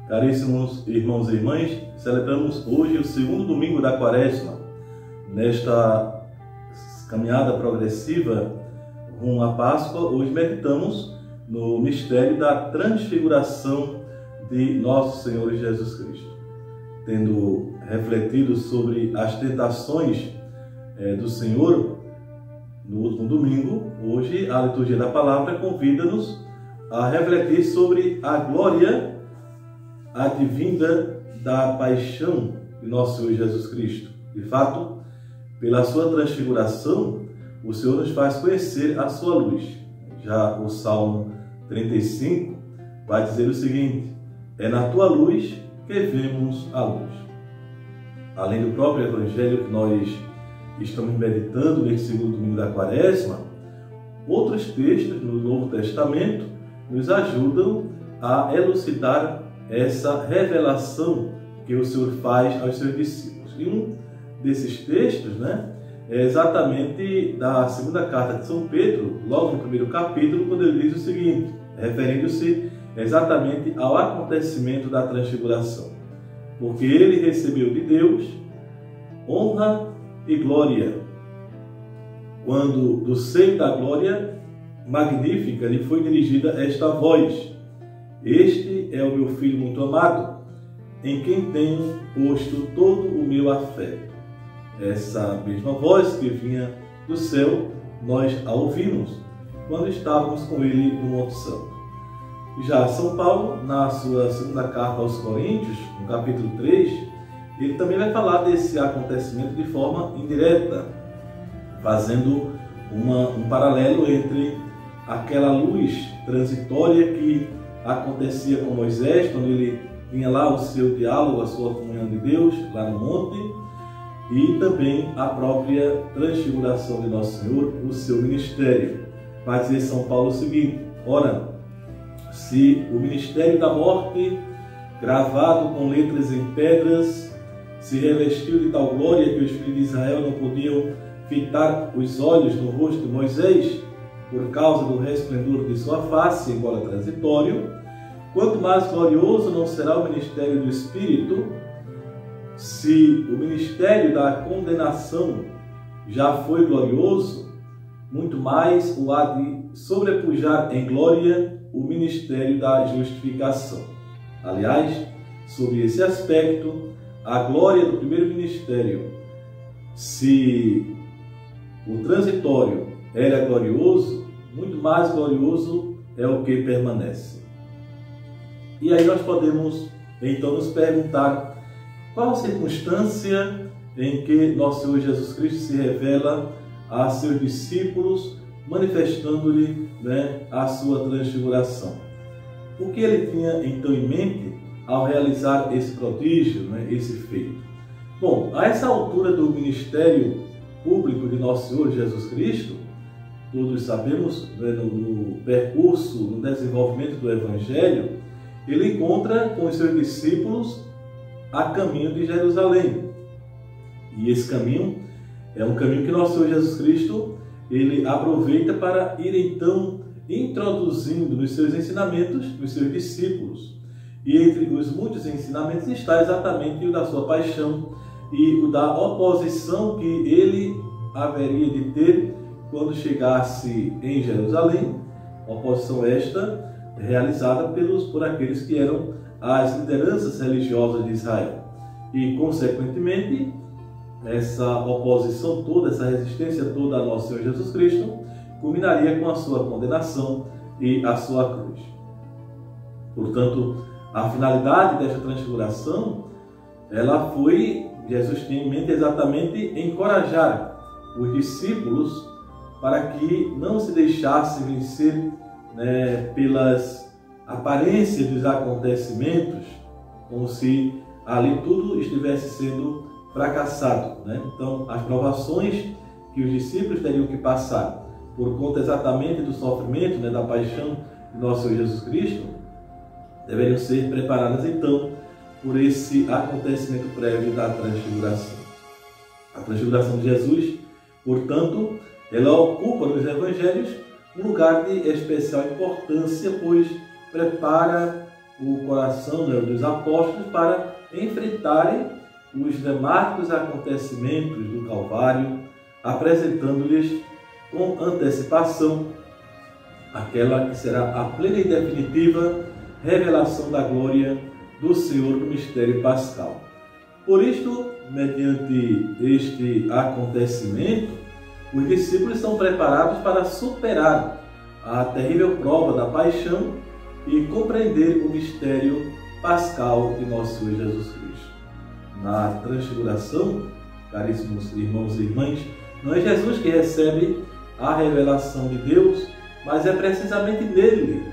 Caríssimos irmãos e irmãs, celebramos hoje o segundo domingo da Quaresma. Nesta caminhada progressiva rumo à Páscoa, hoje meditamos no mistério da transfiguração de nosso Senhor Jesus Cristo. Tendo refletido sobre as tentações do Senhor no último domingo, hoje a liturgia da palavra convida-nos a refletir sobre a glória advinda da paixão de nosso Senhor Jesus Cristo. De fato, pela sua transfiguração, o Senhor nos faz conhecer a sua luz. Já o Salmo 35 vai dizer o seguinte: é na tua luz que vemos a luz. Além do próprio Evangelho que nós estamos meditando neste segundo domingo da Quaresma, outros textos no Novo Testamento nos ajudam a elucidar essa revelação que o Senhor faz aos seus discípulos. E um desses textos, é exatamente da segunda carta de São Pedro, logo no primeiro capítulo, quando ele diz o seguinte, referindo-se exatamente ao acontecimento da transfiguração. Porque ele recebeu de Deus honra e glória, quando do seio da glória magnífica lhe foi dirigida esta voz: este é o meu Filho muito amado, em quem tenho posto todo o meu afeto. Essa mesma voz que vinha do céu, nós a ouvimos quando estávamos com ele no Monte Santo. Já São Paulo, na sua segunda carta aos Coríntios, no capítulo 3, ele também vai falar desse acontecimento de forma indireta, fazendo um paralelo entre aquela luz transitória que acontecia com Moisés, quando ele tinha lá o seu diálogo, a sua comunhão de Deus, lá no monte, e também a própria transfiguração de Nosso Senhor, o seu ministério. Vai dizer São Paulo o seguinte: ora, se o ministério da morte, gravado com letras em pedras, se revestiu de tal glória que os filhos de Israel não podiam fitar os olhos no rosto de Moisés, por causa do resplendor de sua face, embora transitório, quanto mais glorioso não será o ministério do Espírito. Se o ministério da condenação já foi glorioso, muito mais o há de sobrepujar em glória o ministério da justificação. Aliás, sobre esse aspecto, a glória do primeiro ministério, se o transitório era glorioso, muito mais glorioso é o que permanece. E aí nós podemos então nos perguntar qual a circunstância em que nosso Senhor Jesus Cristo se revela a seus discípulos, manifestando-lhe a sua transfiguração. O que ele tinha então em mente ao realizar esse prodígio, esse feito? Bom, a essa altura do ministério público de nosso Senhor Jesus Cristo, todos sabemos, no percurso, no desenvolvimento do Evangelho, ele encontra com os seus discípulos a caminho de Jerusalém. E esse caminho é um caminho que nosso Senhor Jesus Cristo ele aproveita para ir então introduzindo nos seus ensinamentos, nos seus discípulos. E entre os muitos ensinamentos está exatamente o da sua paixão e o da oposição que ele haveria de ter quando chegasse em Jerusalém, oposição esta realizada por aqueles que eram as lideranças religiosas de Israel. E, consequentemente, essa oposição toda, essa resistência toda a nosso Senhor Jesus Cristo, culminaria com a sua condenação e a sua cruz. Portanto, a finalidade desta transfiguração, ela foi, Jesus tinha em mente exatamente encorajar os discípulos para que não se deixassem vencer pelas aparências dos acontecimentos, como se ali tudo estivesse sendo fracassado. Então, as provações que os discípulos teriam que passar por conta exatamente do sofrimento, da paixão de nosso Senhor Jesus Cristo, deveriam ser preparadas então por esse acontecimento prévio da transfiguração. A transfiguração de Jesus, portanto, ela ocupa nos evangelhos um lugar de especial importância, pois prepara o coração dos apóstolos para enfrentarem os dramáticos acontecimentos do Calvário, apresentando-lhes com antecipação aquela que será a plena e definitiva revelação da glória do Senhor no mistério pascal. Por isto, mediante este acontecimento, os discípulos são preparados para superar a terrível prova da paixão e compreender o mistério pascal de nosso Senhor Jesus Cristo. Na transfiguração, caríssimos irmãos e irmãs, não é Jesus que recebe a revelação de Deus, mas é precisamente nele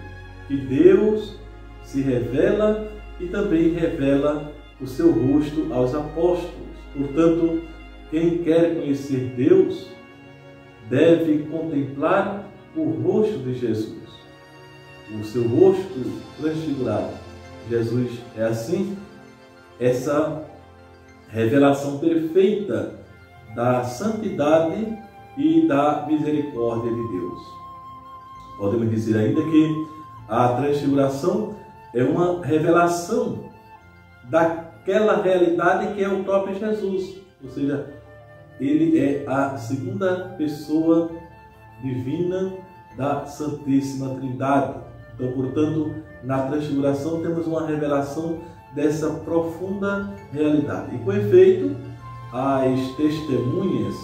que Deus se revela e também revela o seu rosto aos apóstolos. Portanto, quem quer conhecer Deus deve contemplar o rosto de Jesus, o seu rosto transfigurado. Jesus é assim, essa revelação perfeita da santidade e da misericórdia de Deus. Podemos dizer ainda que a transfiguração é uma revelação daquela realidade que é o próprio Jesus, ou seja, ele é a segunda pessoa divina da Santíssima Trindade. Então, portanto, na transfiguração temos uma revelação dessa profunda realidade. E com efeito, as testemunhas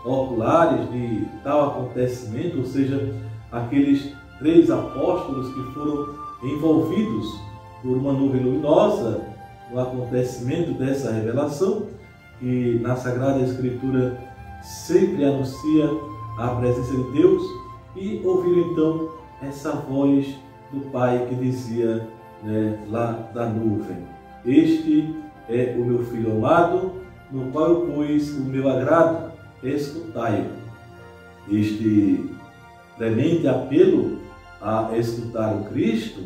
oculares de tal acontecimento, ou seja, aqueles 3 apóstolos que foram envolvidos por uma nuvem luminosa no acontecimento dessa revelação, que na Sagrada Escritura sempre anuncia a presença de Deus, e ouviram então essa voz do Pai que dizia, lá da nuvem: este é o meu Filho amado, no qual eu pus o meu agrado, escutai-o. Este premente apelo a escutar o Cristo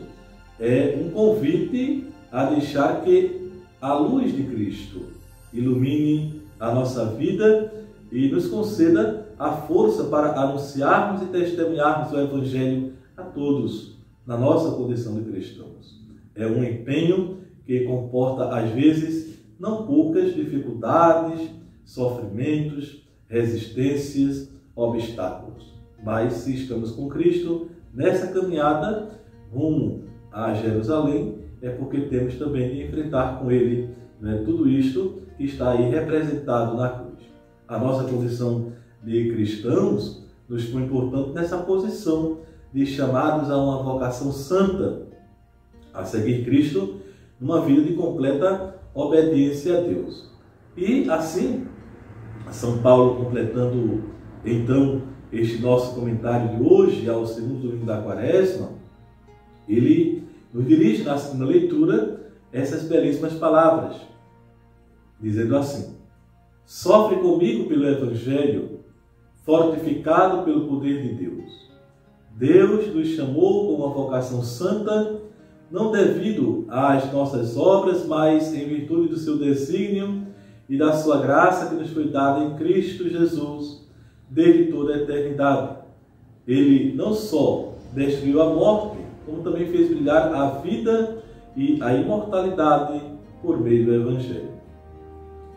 é um convite a deixar que a luz de Cristo ilumine a nossa vida e nos conceda a força para anunciarmos e testemunharmos o Evangelho a todos, na nossa condição de cristãos. É um empenho que comporta, às vezes, não poucas dificuldades, sofrimentos, resistências, obstáculos. Mas, se estamos com Cristo nessa caminhada rumo a Jerusalém, é porque temos também de enfrentar com Ele tudo isto que está aí representado na cruz. A nossa condição de cristãos nos põe, portanto, nessa posição de chamados a uma vocação santa, a seguir Cristo numa vida de completa obediência a Deus. E assim, São Paulo, completando então este nosso comentário de hoje, ao segundo domingo da Quaresma, ele nos dirige na segunda leitura essas belíssimas palavras, dizendo assim: sofre comigo pelo Evangelho, fortificado pelo poder de Deus. Deus nos chamou com uma vocação santa, não devido às nossas obras, mas em virtude do seu desígnio e da sua graça que nos foi dada em Cristo Jesus, desde toda a eternidade. Ele não só destruiu a morte, como também fez brilhar a vida e a imortalidade por meio do Evangelho.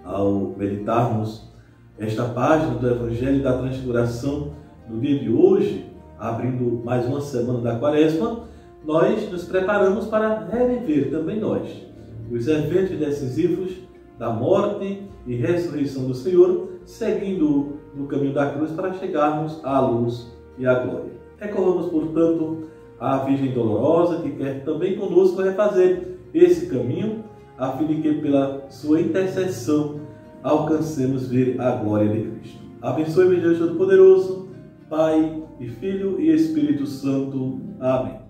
Ao meditarmos esta página do Evangelho da Transfiguração no dia de hoje, abrindo mais uma semana da Quaresma, nós nos preparamos para reviver também nós os eventos decisivos da morte e ressurreição do Senhor, seguindo no caminho da cruz para chegarmos à luz e à glória. Recorramos, portanto, à Virgem Dolorosa, que quer também conosco refazer esse caminho, a fim de que, pela sua intercessão, alcancemos ver a glória de Cristo. Abençoe-me, Deus Todo-Poderoso, Pai e Filho e Espírito Santo. Amém.